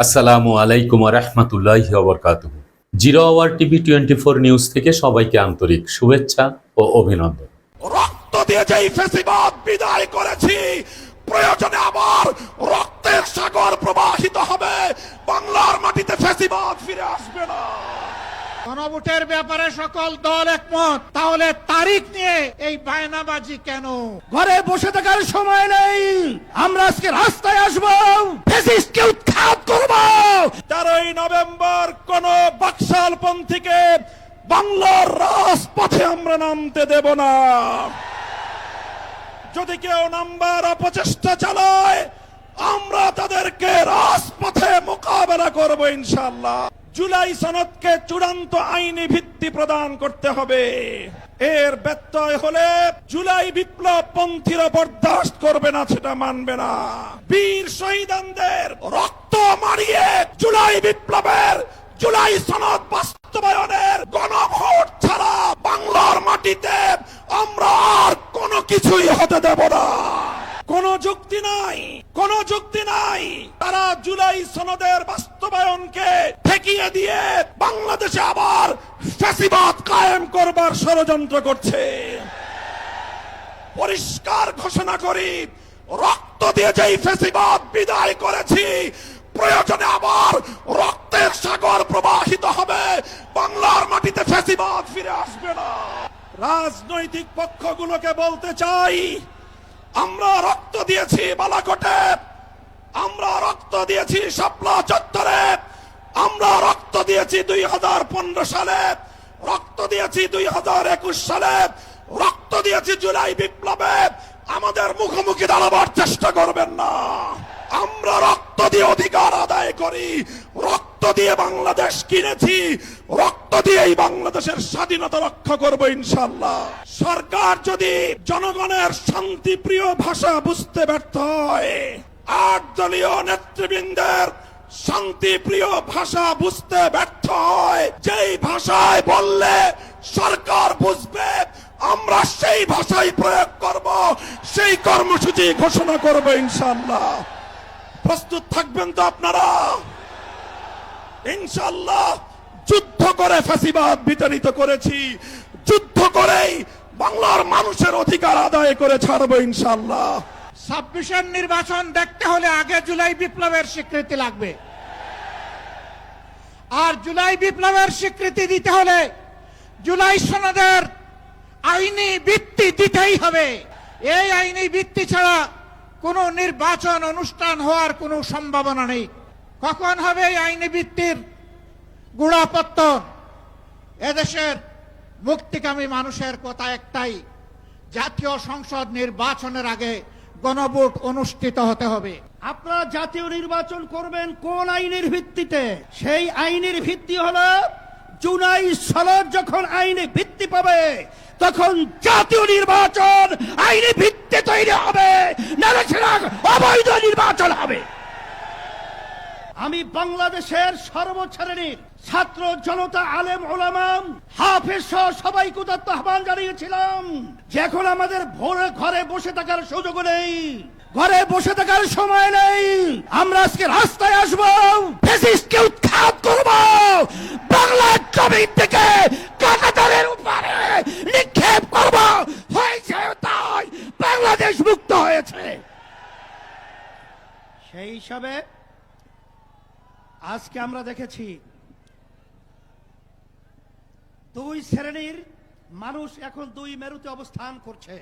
আসসালামু আলাইকুম ওয়া রাহমাতুল্লাহি ওয়া বারাকাতুহু। জিরো আওয়ার টিভি 24 নিউজ থেকে সবাইকে আন্তরিক শুভেচ্ছা ও অভিনন্দন। রক্ত দিয়ে যেই ফ্যাসিবাদ বিদায় করেছি, প্রয়োজনে আবার রক্তের সাগর প্রবাহিত হবে, বাংলার মাটিতে ফ্যাসিবাদ ফিরে আসবে না। গণভোটের ব্যাপারে সকল দল একমত, তাহলে তারিখ নিয়ে এই বায়নাবাজি কেন? ঘরে বসে থাকার সময় নেই, আমরা আজকে রাস্তায় আসবো, ফ্যাসিস্টকে উৎখাত করব। 13ই নভেম্বর কোন বাকশাল পন্থীকে বাংলার রাজপথে আমরা নামতে দেব না। যদি কেউ নামবার অপচেষ্টা চালায়, আমরা তাদেরকে রাজপথে মোকাবেলা করব ইনশাআল্লাহ। জুলাই সনদকে চূড়ান্ত আইনি ভিত্তি প্রদান করতে হবে। এর ব্যত্যয় হলে জুলাই বিপ্লব পন্থীরা বরদাস্ত করবে না, সেটা মানবে না। বীর শহীদদের রক্ত মারিয়ে জুলাই বিপ্লবের, জুলাই সনদ বাস্তবায়নের গণভোট ছাড়া বাংলার মাটিতে আমরা আর কোনো কিছুই হতে দেব না। কোনো যুক্তি নাই, কোনো যুক্তি নাই। তারা জুলাই সনদের বাস্তবায়নকে ঠেকিয়ে দিয়ে বাংলাদেশে আবার ফ্যাসিবাদ কায়েম করবার ষড়যন্ত্র করছে। পরিষ্কার ঘোষণা করি, রক্ত দিয়ে যেই ফ্যাসিবাদ বিদায় করেছি, প্রয়োজনে আবার রক্তের সাগর প্রবাহিত হবে, বাংলার মাটিতে ফ্যাসিবাদ ফিরে আসবে না। রাজনৈতিক পক্ষগুলোকে বলতে চাই, আমরা রক্ত দিয়েছি বালাকোটে, আমরা রক্ত দিয়েছি শাপলা চত্বরে, আমরা রক্ত দিয়েছি 2015 সালে, রক্ত দিয়েছি 2021 সালে, রক্ত দিয়েছি জুলাই বিপ্লবে। আমাদের মুখোমুখি দাঁড়াবার চেষ্টা করবেন না। আমরা রক্ত দিয়ে অধিকার আদায় করি, রক্ত দিয়ে বাংলাদেশ কিনেছি, রক্ত দিয়েই বাংলাদেশের স্বাধীনতা রক্ষা করব ইনশাআল্লাহ। সরকার যদি জনগণের শান্তিপ্রিয় ভাষা বুঝতে ব্যর্থ হয়, 8 দলীয় নেতৃবৃন্দের শান্তিপ্রিয় ভাষা বুঝতে ব্যর্থ হয়, যেই ভাষায় বললে সরকার বুঝবে, আমরা সেই ভাষাই প্রয়োগ করব, সেই কর্মসূচি ঘোষণা করব ইনশাআল্লাহ। প্রস্তুত থাকবেন তো আপনারা? ইনশাআল্লাহ। যুদ্ধ করে ফ্যাসিবাদ বিতাড়িত করেছি, যুদ্ধ করেই বাংলার মানুষের অধিকার আদায় করে ছাড়বো ইনশাআল্লাহ। 26-এর নির্বাচন দেখতে হলে আগে জুলাই বিপ্লবের স্বীকৃতি লাগবে, আর জুলাই বিপ্লবের স্বীকৃতি দিতে হলে জুলাই সনদের আইনি ভিত্তি দিতেই হবে। এই আইনি ভিত্তি ছাড়া কোনো নির্বাচন অনুষ্ঠান হওয়ার কোনো সম্ভাবনা নেই। কখন হবে এই আইনি ভিত্তির গুড়াপত্তন? এদেশের মুক্তিকামী মানুষের কথা একটাই, জাতীয় সংসদ নির্বাচনের আগে গণভোট অনুষ্ঠিত হতে হবে। আপনারা জাতীয় নির্বাচন করবেন কোন আইনের ভিত্তিতে? সেই আইনের ভিত্তি হলো জুলাই সনদ যখন আইনি ভিত্তি পাবে, তখন জাতীয় নির্বাচন আইনি ভিত্তি তৈরি হবে, নাহলে সেটা অবৈধ নির্বাচন হবে। আমি বাংলাদেশের সর্বশ্রেণীর ছাত্র জনতা, আলেম ওলামা, হাফেজ সহ সবাইকে উদাত্ত আহ্বান জানিয়েছিলাম যে এখন আমাদের ঘরে বসে থাকার সুযোগ নেই, ঘরে বসে থাকার সময় নেই, আমরা আজকে রাস্তায় আসবো, ফ্যাসিস্টকে উৎখাত করব, বাংলার জমিন থেকে কাঁটাতারের উপরে নিক্ষেপ করব। হয়েছে তাই, বাংলাদেশ মুক্ত হয়েছে। সেই হিসাবে আজকে আমরা দেখেছি 2 শ্রেণীর মানুষ এখন 2 মেরুতে অবস্থান করছে।